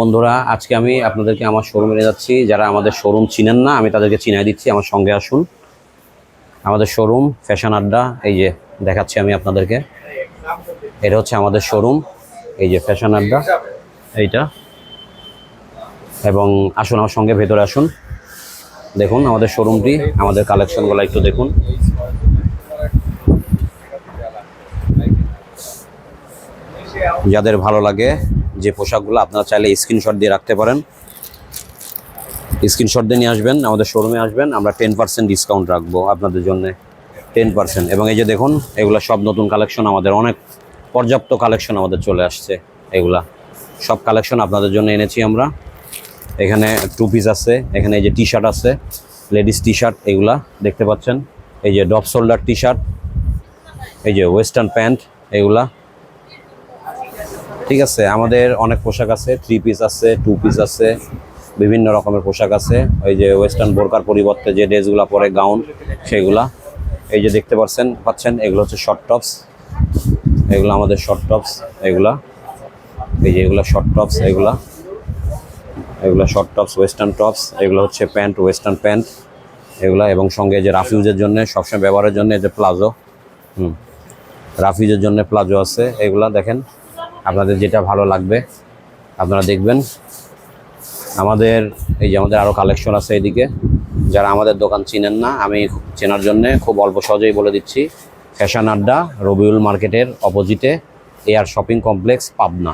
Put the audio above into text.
বন্ধুরা, আজকে আমি আপনাদেরকে আমার শোরুমে নিয়ে যাচ্ছি। যারা আমাদের শোরুম চিনেন না, আমি তাদেরকে চিনাই দিচ্ছি। আমার সঙ্গে আসুন। আমাদের শোরুম ফ্যাশন আড্ডা, এই যে দেখাচ্ছি আমি আপনাদেরকে। এটা হচ্ছে আমাদের শোরুম, এই যে ফ্যাশন আড্ডা এইটা। এবং আসুন আমার সঙ্গে ভেতরে আসুন, দেখুন আমাদের শোরুমটি, আমাদের কালেকশনগুলো একটু দেখুন। যাদের ভালো লাগে যে পোশাকগুলো, আপনারা চাইলে স্ক্রিনশট দিয়ে রাখতে পারেন। স্ক্রিনশট দিয়ে নিয়ে আসবেন, আমাদের শোরুমে আসবেন, আমরা 10% ডিসকাউন্ট রাখবো আপনাদের জন্য, 10%। এবং এই যে দেখুন, এগুলো সব নতুন কালেকশন, আমাদের অনেক পর্যাপ্ত কালেকশন আমাদের চলে আসছে। এগুলা সব কালেকশন আপনাদের জন্য এনেছি আমরা। এখানে টু পিস আছে, এখানে এই যে টি শার্ট আছে, লেডিস টি শার্ট, এগুলা দেখতে পাচ্ছেন। এই যে ডপ শোল্ডার টি শার্ট, এই যে ওয়েস্টার্ন প্যান্ট, এগুলা ঠিক আছে। আমাদের অনেক পোশাক আছে, থ্রি পিস আছে, টু পিস আছে, বিভিন্ন রকমের পোশাক আছে। ওই যে ওয়েস্টার্ন বোরকার পরিবর্তে যে ড্রেসগুলো পরে গাউন, সেগুলা এই যে দেখতে পাচ্ছেন। এগুলো হচ্ছে শর্ট টপস, এগুলো আমাদের শর্ট টপস। এগুলা এই যে এগুলো শর্ট টপস, এগুলা শর্ট টপস, ওয়েস্টার্ন টপস। এগুলো হচ্ছে প্যান্ট, ওয়েস্টার্ন প্যান্ট এগুলা। এবং সঙ্গে যে রাফিউজের জন্য, সবসময় ব্যবহারের জন্য এই যে প্লাজো, রাফিউজের জন্য প্লাজো আছে। এগুলা দেখেন, আপনাদের যেটা ভালো লাগবে আপনারা দেখবেন। আমাদের এই যে আমাদের আরও কালেকশন আছে এদিকে। যারা আমাদের দোকান চিনেন না, আমি চেনার জন্য খুব অল্প সহজেই বলে দিচ্ছি। ফ্যাশন আড্ডা, রবিউল মার্কেটের অপোজিটে, এয়ার শপিং কমপ্লেক্স, পাবনা।